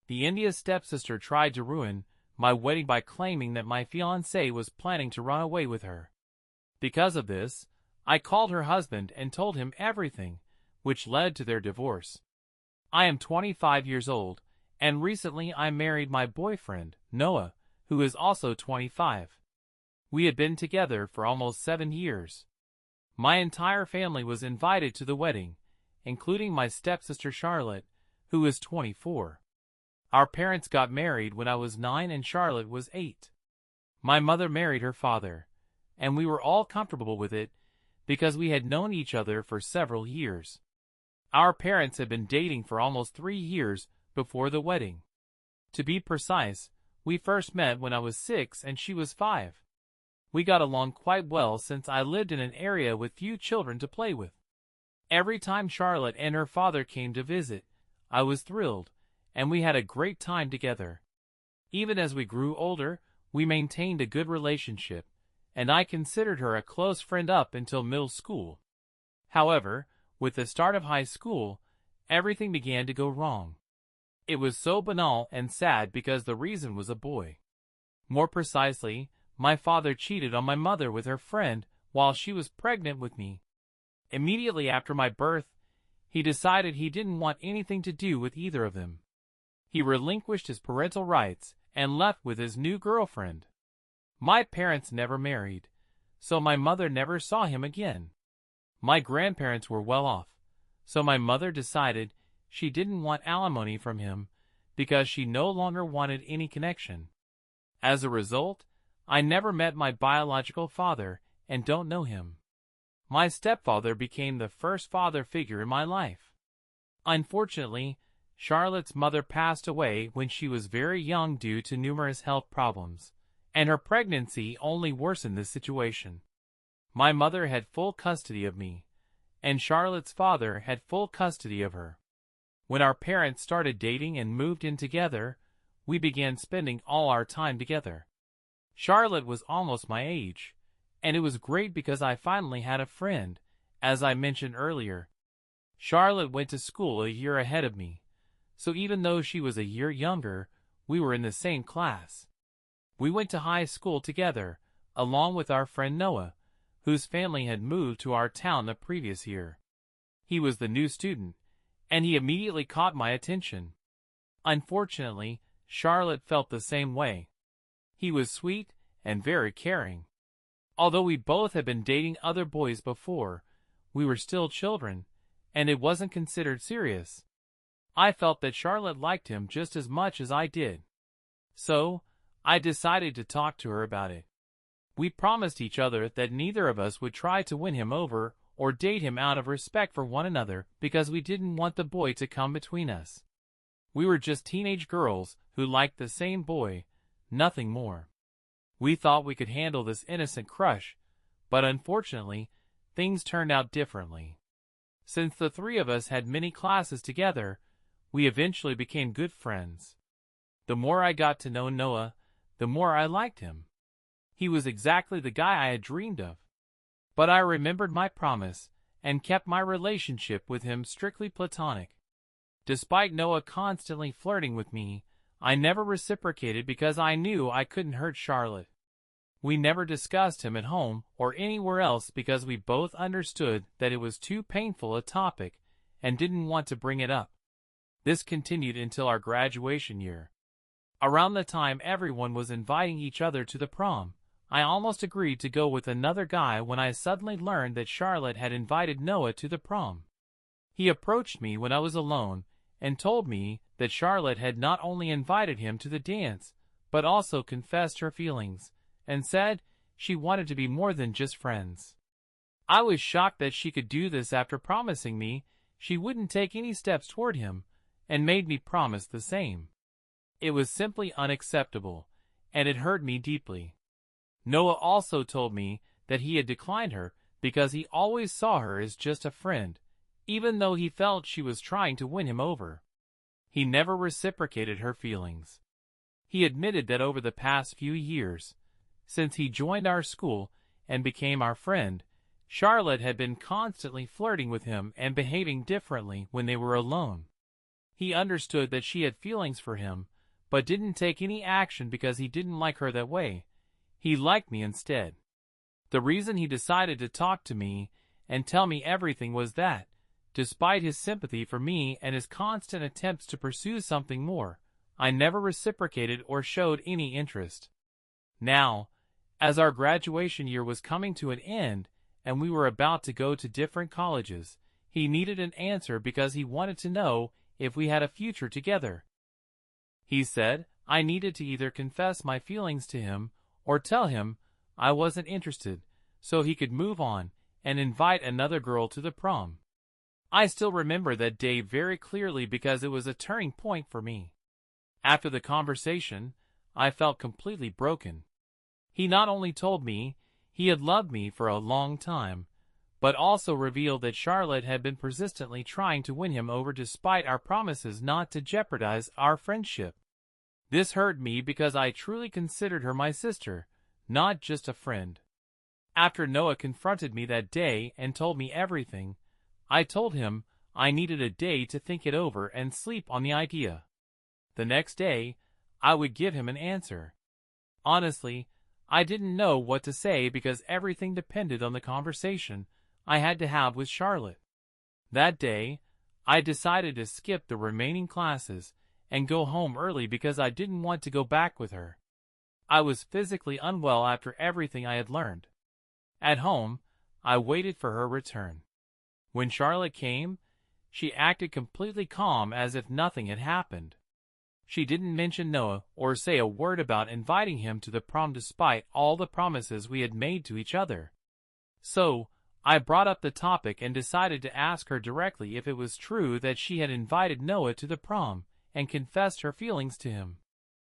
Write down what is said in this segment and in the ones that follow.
The India's stepsister tried to ruin my wedding by claiming that my fiancé was planning to run away with her. Because of this, I called her husband and told him everything, which led to their divorce. I am 25 years old, and recently I married my boyfriend, Noah, who is also 25. We had been together for almost 7 years. My entire family was invited to the wedding, including my stepsister Charlotte, who is 24. Our parents got married when I was 9 and Charlotte was 8. My mother married her father, and we were all comfortable with it because we had known each other for several years. Our parents had been dating for almost 3 years before the wedding. To be precise, we first met when I was 6 and she was 5. We got along quite well since I lived in an area with few children to play with. Every time Charlotte and her father came to visit, I was thrilled, and we had a great time together. Even as we grew older, we maintained a good relationship, and I considered her a close friend up until middle school. However, with the start of high school, everything began to go wrong. It was so banal and sad because the reason was a boy. More precisely, my father cheated on my mother with her friend while she was pregnant with me. Immediately after my birth, he decided he didn't want anything to do with either of them. He relinquished his parental rights and left with his new girlfriend. My parents never married, so my mother never saw him again. My grandparents were well off, so my mother decided she didn't want alimony from him because she no longer wanted any connection. As a result, I never met my biological father and don't know him. My stepfather became the first father figure in my life. Unfortunately, Charlotte's mother passed away when she was very young due to numerous health problems, and her pregnancy only worsened this situation. My mother had full custody of me, and Charlotte's father had full custody of her. When our parents started dating and moved in together, we began spending all our time together. Charlotte was almost my age, and it was great because I finally had a friend, as I mentioned earlier. Charlotte went to school a year ahead of me, so even though she was a year younger, we were in the same class. We went to high school together, along with our friend Noah, whose family had moved to our town the previous year. He was the new student, and he immediately caught my attention. Unfortunately, Charlotte felt the same way. He was sweet and very caring. Although we both had been dating other boys before, we were still children, and it wasn't considered serious. I felt that Charlotte liked him just as much as I did. So, I decided to talk to her about it. We promised each other that neither of us would try to win him over or date him out of respect for one another because we didn't want the boy to come between us. We were just teenage girls who liked the same boy, nothing more. We thought we could handle this innocent crush, but unfortunately, things turned out differently. Since the three of us had many classes together, we eventually became good friends. The more I got to know Noah, the more I liked him. He was exactly the guy I had dreamed of. But I remembered my promise and kept my relationship with him strictly platonic. Despite Noah constantly flirting with me, I never reciprocated because I knew I couldn't hurt Charlotte. We never discussed him at home or anywhere else because we both understood that it was too painful a topic and didn't want to bring it up. This continued until our graduation year. Around the time everyone was inviting each other to the prom, I almost agreed to go with another guy when I suddenly learned that Charlotte had invited Noah to the prom. He approached me when I was alone and told me that Charlotte had not only invited him to the dance, but also confessed her feelings, and said she wanted to be more than just friends. I was shocked that she could do this after promising me she wouldn't take any steps toward him, and made me promise the same. It was simply unacceptable, and it hurt me deeply. Noah also told me that he had declined her because he always saw her as just a friend, even though he felt she was trying to win him over. He never reciprocated her feelings. He admitted that over the past few years, since he joined our school and became our friend, Charlotte had been constantly flirting with him and behaving differently when they were alone. He understood that she had feelings for him, but didn't take any action because he didn't like her that way. He liked me instead. The reason he decided to talk to me and tell me everything was that, despite his sympathy for me and his constant attempts to pursue something more, I never reciprocated or showed any interest. Now, as our graduation year was coming to an end and we were about to go to different colleges, he needed an answer because he wanted to know if we had a future together. He said I needed to either confess my feelings to him or tell him I wasn't interested, so he could move on and invite another girl to the prom. I still remember that day very clearly because it was a turning point for me. After the conversation, I felt completely broken. He not only told me he had loved me for a long time, but also revealed that Charlotte had been persistently trying to win him over despite our promises not to jeopardize our friendship. This hurt me because I truly considered her my sister, not just a friend. After Noah confronted me that day and told me everything, I told him I needed a day to think it over and sleep on the idea. The next day, I would give him an answer. Honestly, I didn't know what to say because everything depended on the conversation I had to have with Charlotte. That day, I decided to skip the remaining classes and go home early because I didn't want to go back with her. I was physically unwell after everything I had learned. At home, I waited for her return. When Charlotte came, she acted completely calm as if nothing had happened. She didn't mention Noah or say a word about inviting him to the prom despite all the promises we had made to each other. So, I brought up the topic and decided to ask her directly if it was true that she had invited Noah to the prom and confessed her feelings to him.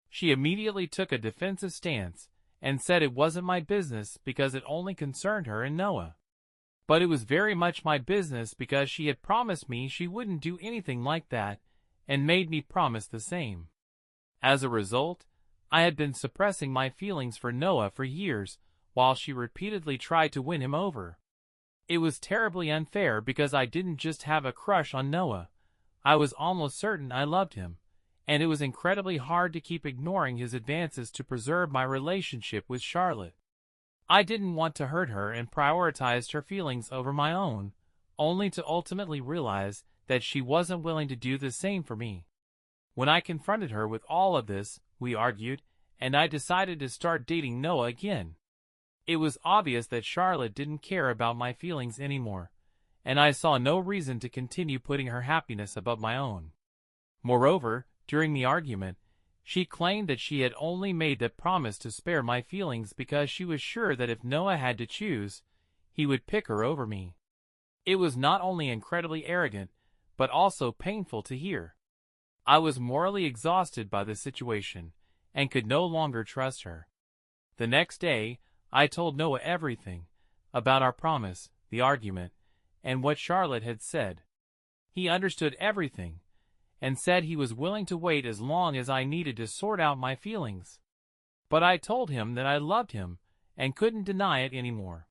She immediately took a defensive stance and said it wasn't my business because it only concerned her and Noah. But it was very much my business because she had promised me she wouldn't do anything like that and made me promise the same. As a result, I had been suppressing my feelings for Noah for years while she repeatedly tried to win him over. It was terribly unfair because I didn't just have a crush on Noah, I was almost certain I loved him, and it was incredibly hard to keep ignoring his advances to preserve my relationship with Charlotte. I didn't want to hurt her and prioritized her feelings over my own, only to ultimately realize that she wasn't willing to do the same for me. When I confronted her with all of this, we argued, and I decided to start dating Noah again. It was obvious that Charlotte didn't care about my feelings anymore, and I saw no reason to continue putting her happiness above my own. Moreover, during the argument, she claimed that she had only made that promise to spare my feelings because she was sure that if Noah had to choose, he would pick her over me. It was not only incredibly arrogant, but also painful to hear. I was morally exhausted by the situation and could no longer trust her. The next day, I told Noah everything about our promise, the argument, and what Charlotte had said. He understood everything and said he was willing to wait as long as I needed to sort out my feelings. But I told him that I loved him and couldn't deny it anymore.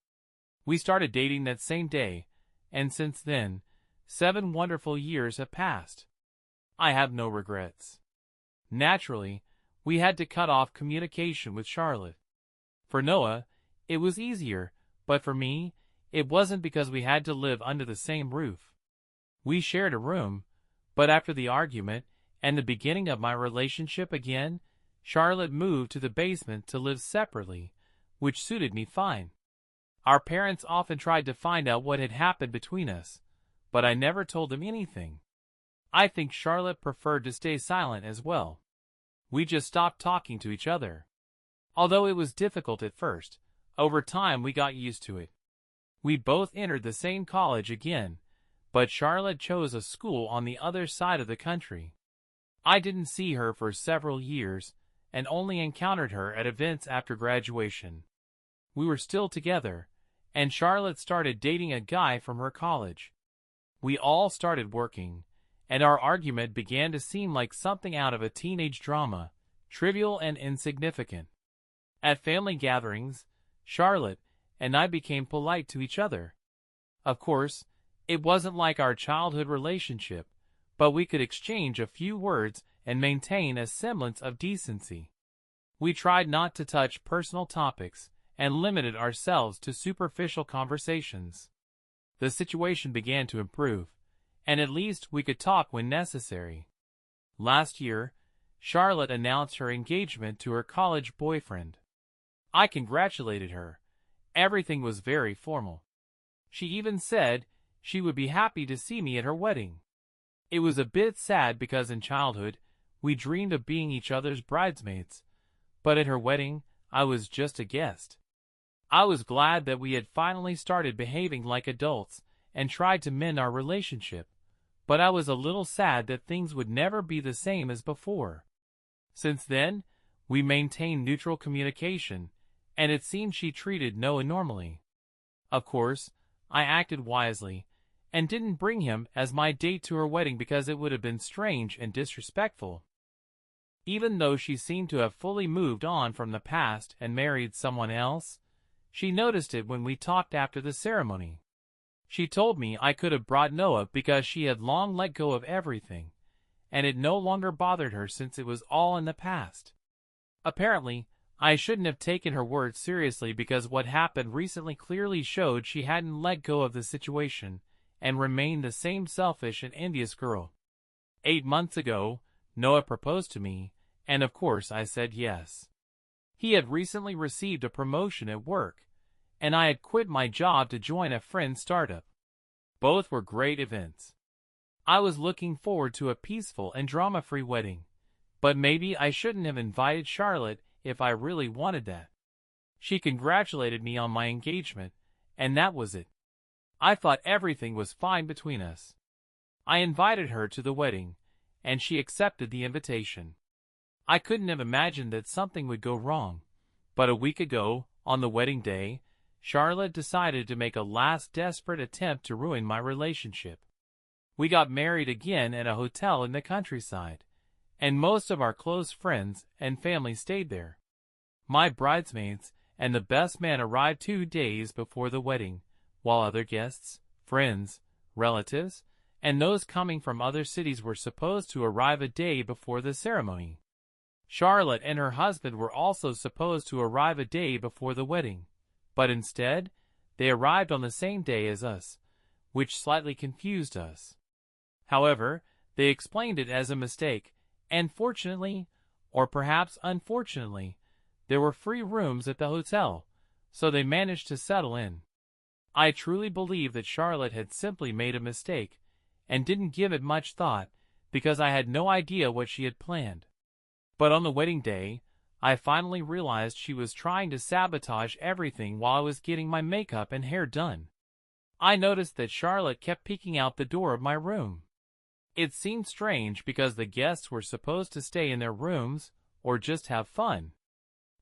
We started dating that same day, and since then, 7 wonderful years have passed. I have no regrets. Naturally, we had to cut off communication with Charlotte. For Noah, it was easier, but for me, it wasn't because we had to live under the same roof. We shared a room, but after the argument and the beginning of my relationship again, Charlotte moved to the basement to live separately, which suited me fine. Our parents often tried to find out what had happened between us, but I never told them anything. I think Charlotte preferred to stay silent as well. We just stopped talking to each other. Although it was difficult at first, over time we got used to it. We both entered the same college again, but Charlotte chose a school on the other side of the country. I didn't see her for several years and only encountered her at events after graduation. We were still together, and Charlotte started dating a guy from her college. We all started working, and our argument began to seem like something out of a teenage drama, trivial and insignificant. At family gatherings, Charlotte and I became polite to each other. Of course, it wasn't like our childhood relationship, but we could exchange a few words and maintain a semblance of decency. We tried not to touch personal topics and limited ourselves to superficial conversations. The situation began to improve, and at least we could talk when necessary. Last year, Charlotte announced her engagement to her college boyfriend. I congratulated her. Everything was very formal. She even said she would be happy to see me at her wedding. It was a bit sad because in childhood, we dreamed of being each other's bridesmaids, but at her wedding, I was just a guest. I was glad that we had finally started behaving like adults and tried to mend our relationship, but I was a little sad that things would never be the same as before. Since then, we maintained neutral communication, and it seemed she treated Noah normally. Of course, I acted wisely, and didn't bring him as my date to her wedding because it would have been strange and disrespectful. Even though she seemed to have fully moved on from the past and married someone else, she noticed it when we talked after the ceremony. She told me I could have brought Noah because she had long let go of everything, and it no longer bothered her since it was all in the past. Apparently, I shouldn't have taken her words seriously because what happened recently clearly showed she hadn't let go of the situation and remained the same selfish and envious girl. 8 months ago, Noah proposed to me, and of course I said yes. He had recently received a promotion at work, and I had quit my job to join a friend's startup. Both were great events. I was looking forward to a peaceful and drama-free wedding, but maybe I shouldn't have invited Charlotte if I really wanted that. She congratulated me on my engagement, and that was it. I thought everything was fine between us. I invited her to the wedding, and she accepted the invitation. I couldn't have imagined that something would go wrong, but a week ago, on the wedding day, Charlotte decided to make a last desperate attempt to ruin my relationship. We got married again at a hotel in the countryside, and most of our close friends and family stayed there. My bridesmaids and the best man arrived 2 days before the wedding, while other guests, friends, relatives, and those coming from other cities were supposed to arrive a day before the ceremony. Charlotte and her husband were also supposed to arrive a day before the wedding, but instead, they arrived on the same day as us, which slightly confused us. However, they explained it as a mistake, and fortunately, or perhaps unfortunately, there were free rooms at the hotel, so they managed to settle in. I truly believe that Charlotte had simply made a mistake, and didn't give it much thought, because I had no idea what she had planned. But on the wedding day, I finally realized she was trying to sabotage everything while I was getting my makeup and hair done. I noticed that Charlotte kept peeking out the door of my room. It seemed strange because the guests were supposed to stay in their rooms or just have fun.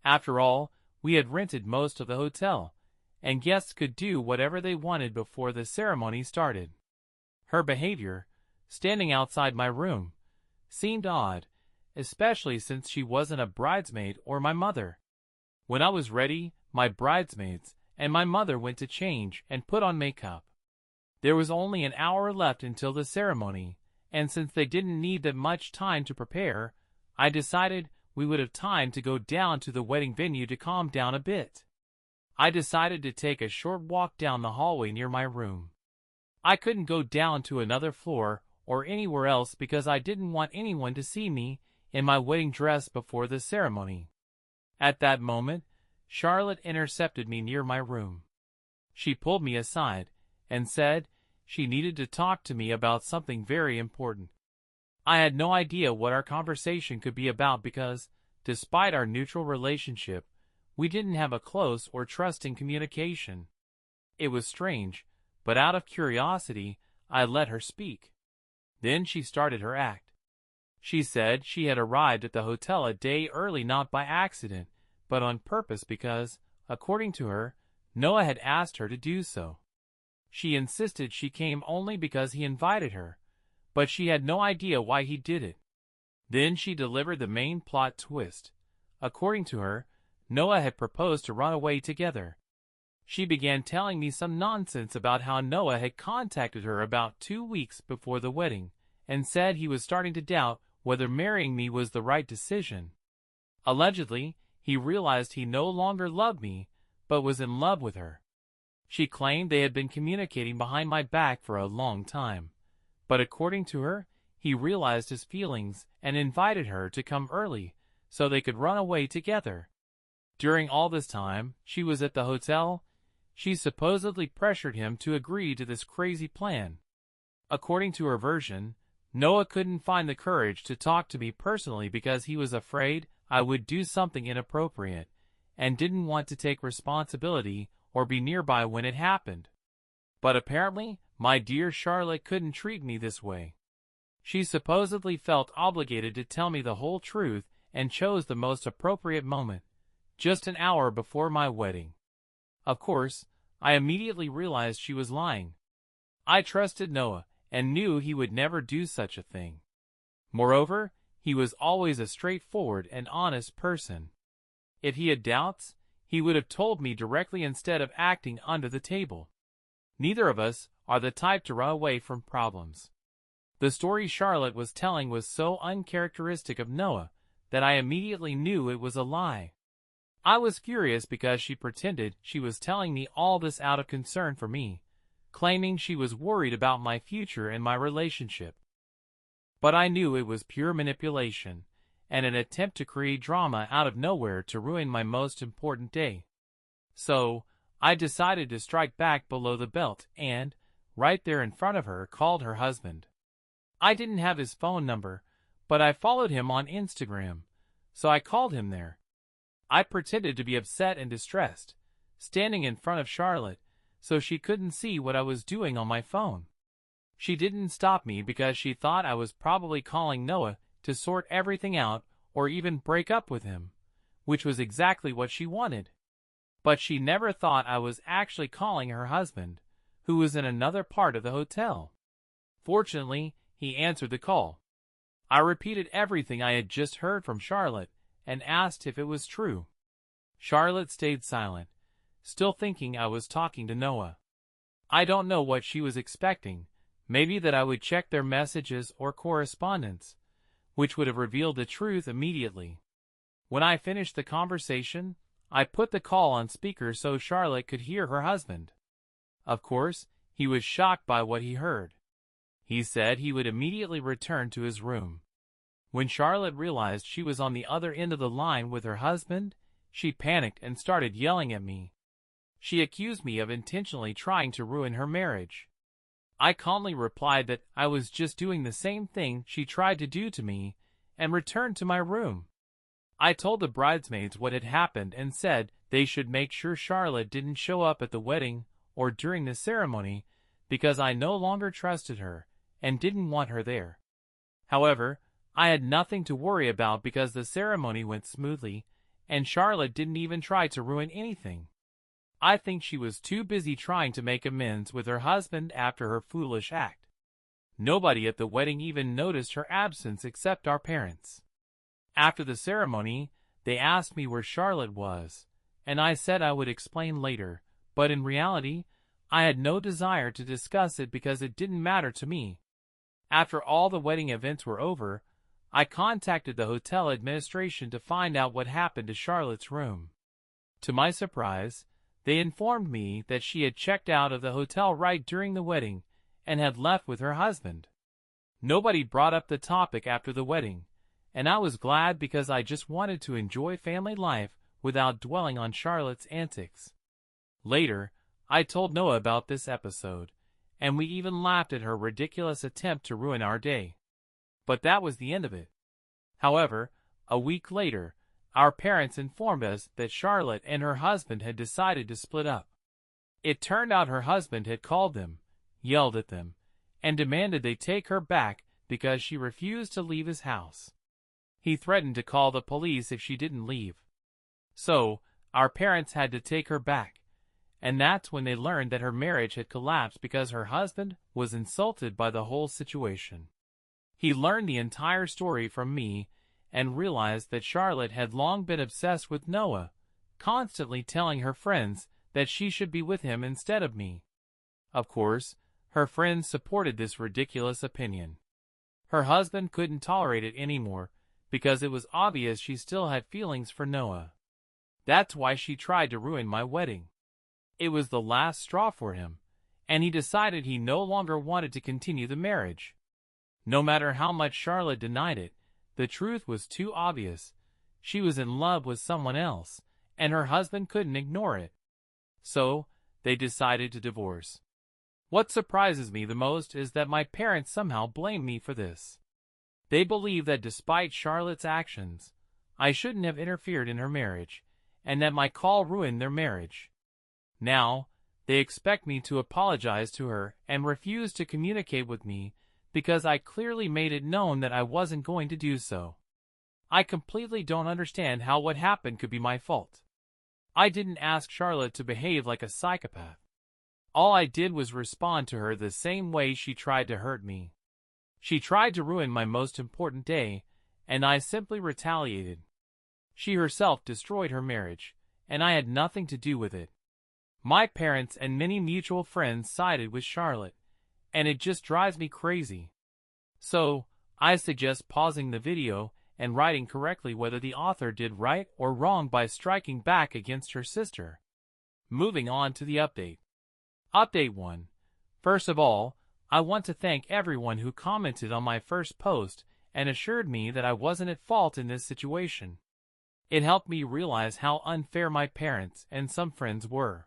After all, we had rented most of the hotel, and guests could do whatever they wanted before the ceremony started. Her behavior, standing outside my room, seemed odd, especially since she wasn't a bridesmaid or my mother. When I was ready, my bridesmaids and my mother went to change and put on makeup. There was only an hour left until the ceremony, and since they didn't need that much time to prepare, I decided we would have time to go down to the wedding venue to calm down a bit. I decided to take a short walk down the hallway near my room. I couldn't go down to another floor or anywhere else because I didn't want anyone to see me in my wedding dress before the ceremony. At that moment, Charlotte intercepted me near my room. She pulled me aside and said she needed to talk to me about something very important. I had no idea what our conversation could be about because, despite our neutral relationship, we didn't have a close or trusting communication. It was strange, but out of curiosity, I let her speak. Then she started her act. She said she had arrived at the hotel a day early not by accident, but on purpose because, according to her, Noah had asked her to do so. She insisted she came only because he invited her, but she had no idea why he did it. Then she delivered the main plot twist. According to her, Noah had proposed to run away together. She began telling me some nonsense about how Noah had contacted her about 2 weeks before the wedding and said he was starting to doubt whether marrying me was the right decision. Allegedly, he realized he no longer loved me, but was in love with her. She claimed they had been communicating behind my back for a long time, but according to her, he realized his feelings and invited her to come early so they could run away together. During all this time she was at the hotel, she supposedly pressured him to agree to this crazy plan. According to her version, Noah couldn't find the courage to talk to me personally because he was afraid I would do something inappropriate and didn't want to take responsibility or be nearby when it happened. But apparently, my dear Charlotte couldn't treat me this way. She supposedly felt obligated to tell me the whole truth and chose the most appropriate moment, just an hour before my wedding. Of course, I immediately realized she was lying. I trusted Noah and knew he would never do such a thing. Moreover, he was always a straightforward and honest person. If he had doubts, he would have told me directly instead of acting under the table. Neither of us are the type to run away from problems. The story Charlotte was telling was so uncharacteristic of Noah that I immediately knew it was a lie. I was furious because she pretended she was telling me all this out of concern for me, claiming she was worried about my future and my relationship. But I knew it was pure manipulation and an attempt to create drama out of nowhere to ruin my most important day. So, I decided to strike back below the belt and, right there in front of her, called her husband. I didn't have his phone number, but I followed him on Instagram, so I called him there. I pretended to be upset and distressed, standing in front of Charlotte, so she couldn't see what I was doing on my phone. She didn't stop me because she thought I was probably calling Noah to sort everything out or even break up with him, which was exactly what she wanted. But she never thought I was actually calling her husband, who was in another part of the hotel. Fortunately, he answered the call. I repeated everything I had just heard from Charlotte and asked if it was true. Charlotte stayed silent, still thinking I was talking to Noah. I don't know what she was expecting, maybe that I would check their messages or correspondence, which would have revealed the truth immediately. When I finished the conversation, I put the call on speaker so Charlotte could hear her husband. Of course, he was shocked by what he heard. He said he would immediately return to his room. When Charlotte realized she was on the other end of the line with her husband, she panicked and started yelling at me. She accused me of intentionally trying to ruin her marriage. I calmly replied that I was just doing the same thing she tried to do to me and returned to my room. I told the bridesmaids what had happened and said they should make sure Charlotte didn't show up at the wedding or during the ceremony because I no longer trusted her and didn't want her there. However, I had nothing to worry about because the ceremony went smoothly and Charlotte didn't even try to ruin anything. I think she was too busy trying to make amends with her husband after her foolish act. Nobody at the wedding even noticed her absence except our parents. After the ceremony, they asked me where Charlotte was, and I said I would explain later, but in reality, I had no desire to discuss it because it didn't matter to me. After all the wedding events were over, I contacted the hotel administration to find out what happened to Charlotte's room. To my surprise, they informed me that she had checked out of the hotel right during the wedding and had left with her husband. Nobody brought up the topic after the wedding, and I was glad because I just wanted to enjoy family life without dwelling on Charlotte's antics. Later, I told Noah about this episode, and we even laughed at her ridiculous attempt to ruin our day. But that was the end of it. However, a week later, our parents informed us that Charlotte and her husband had decided to split up. It turned out her husband had called them, yelled at them, and demanded they take her back because she refused to leave his house. He threatened to call the police if she didn't leave. So, our parents had to take her back, and that's when they learned that her marriage had collapsed because her husband was insulted by the whole situation. He learned the entire story from me and realized that Charlotte had long been obsessed with Noah, constantly telling her friends that she should be with him instead of me. Of course, her friends supported this ridiculous opinion. Her husband couldn't tolerate it anymore because it was obvious she still had feelings for Noah. That's why she tried to ruin my wedding. It was the last straw for him, and he decided he no longer wanted to continue the marriage. No matter how much Charlotte denied it, the truth was too obvious. She was in love with someone else, and her husband couldn't ignore it. So, they decided to divorce. What surprises me the most is that my parents somehow blame me for this. They believe that despite Charlotte's actions, I shouldn't have interfered in her marriage, and that my call ruined their marriage. Now, they expect me to apologize to her and refuse to communicate with me because I clearly made it known that I wasn't going to do so. I completely don't understand how what happened could be my fault. I didn't ask Charlotte to behave like a psychopath. All I did was respond to her the same way she tried to hurt me. She tried to ruin my most important day, and I simply retaliated. She herself destroyed her marriage, and I had nothing to do with it. My parents and many mutual friends sided with Charlotte, and it just drives me crazy. So, I suggest pausing the video and writing correctly whether the author did right or wrong by striking back against her sister. Moving on to the update. Update 1. First of all, I want to thank everyone who commented on my first post and assured me that I wasn't at fault in this situation. It helped me realize how unfair my parents and some friends were.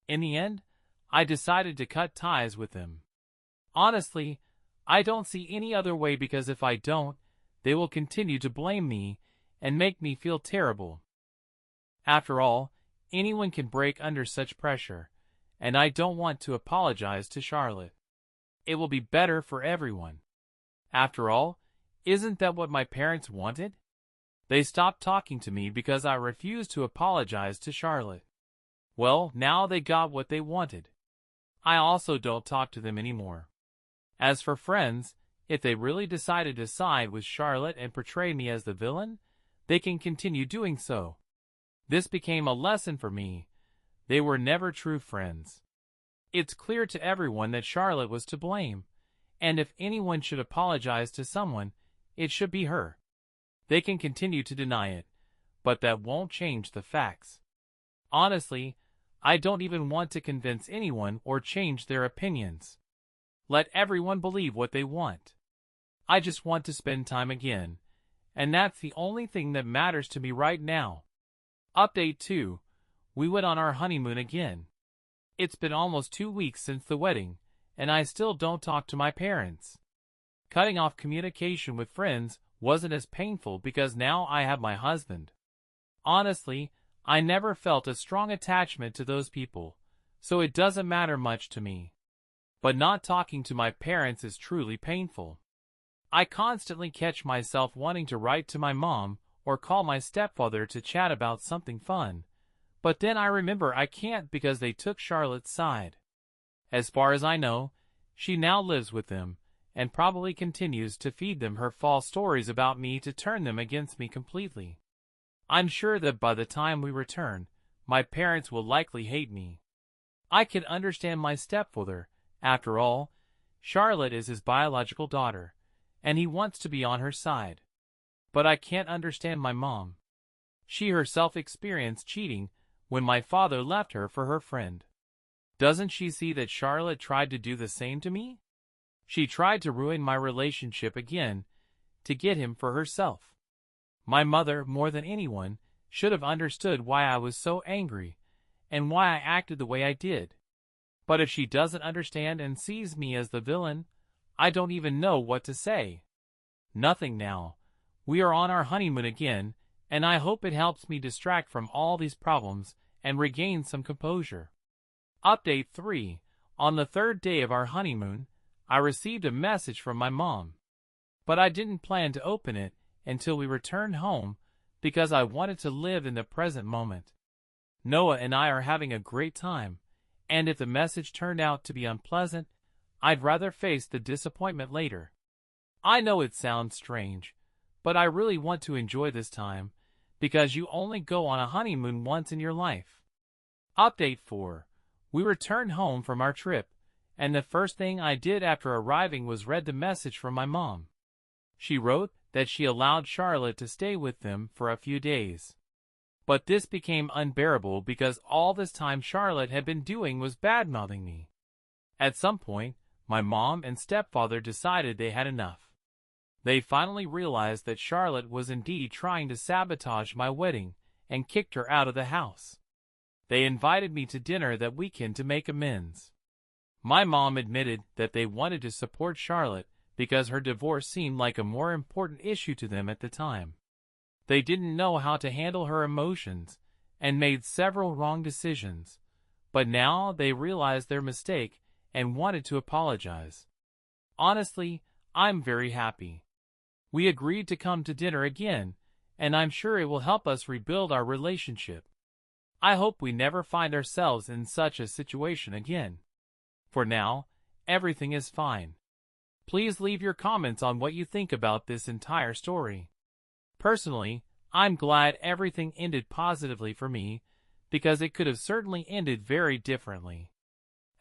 In the end, I decided to cut ties with them. Honestly, I don't see any other way because if I don't, they will continue to blame me and make me feel terrible. After all, anyone can break under such pressure, and I don't want to apologize to Charlotte. It will be better for everyone. After all, isn't that what my parents wanted? They stopped talking to me because I refused to apologize to Charlotte. Well, now they got what they wanted. I also don't talk to them anymore. As for friends, if they really decided to side with Charlotte and portray me as the villain, they can continue doing so. This became a lesson for me. They were never true friends. It's clear to everyone that Charlotte was to blame, and if anyone should apologize to someone, it should be her. They can continue to deny it, but that won't change the facts. Honestly, I don't even want to convince anyone or change their opinions. Let everyone believe what they want. I just want to spend time again, and that's the only thing that matters to me right now. Update 2. We went on our honeymoon again. It's been almost 2 weeks since the wedding, and I still don't talk to my parents. Cutting off communication with friends wasn't as painful because now I have my husband. Honestly, I never felt a strong attachment to those people, so it doesn't matter much to me. But not talking to my parents is truly painful. I constantly catch myself wanting to write to my mom or call my stepfather to chat about something fun, but then I remember I can't because they took Charlotte's side. As far as I know, she now lives with them, and probably continues to feed them her false stories about me to turn them against me completely. I'm sure that by the time we return, my parents will likely hate me. I can understand my stepfather. After all, Charlotte is his biological daughter, and he wants to be on her side. But I can't understand my mom. She herself experienced cheating when my father left her for her friend. Doesn't she see that Charlotte tried to do the same to me? She tried to ruin my relationship again to get him for herself. My mother, more than anyone, should have understood why I was so angry and why I acted the way I did. But if she doesn't understand and sees me as the villain, I don't even know what to say. Nothing now. We are on our honeymoon again, and I hope it helps me distract from all these problems and regain some composure. Update 3. On the third day of our honeymoon, I received a message from my mom. But I didn't plan to open it until we returned home because I wanted to live in the present moment. Noah and I are having a great time, and if the message turned out to be unpleasant, I'd rather face the disappointment later. I know it sounds strange, but I really want to enjoy this time because you only go on a honeymoon once in your life. Update 4. We returned home from our trip, and the first thing I did after arriving was read the message from my mom. She wrote that she allowed Charlotte to stay with them for a few days. But this became unbearable because all this time Charlotte had been doing was bad-mouthing me. At some point, my mom and stepfather decided they had enough. They finally realized that Charlotte was indeed trying to sabotage my wedding and kicked her out of the house. They invited me to dinner that weekend to make amends. My mom admitted that they wanted to support Charlotte because her divorce seemed like a more important issue to them at the time. They didn't know how to handle her emotions and made several wrong decisions, but now they realized their mistake and wanted to apologize. Honestly, I'm very happy. We agreed to come to dinner again, and I'm sure it will help us rebuild our relationship. I hope we never find ourselves in such a situation again. For now, everything is fine. Please leave your comments on what you think about this entire story. Personally, I'm glad everything ended positively for me, because it could have certainly ended very differently.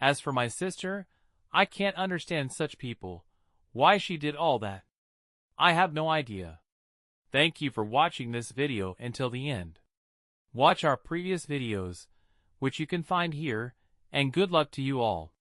As for my sister, I can't understand such people, why she did all that. I have no idea. Thank you for watching this video until the end. Watch our previous videos, which you can find here, and good luck to you all.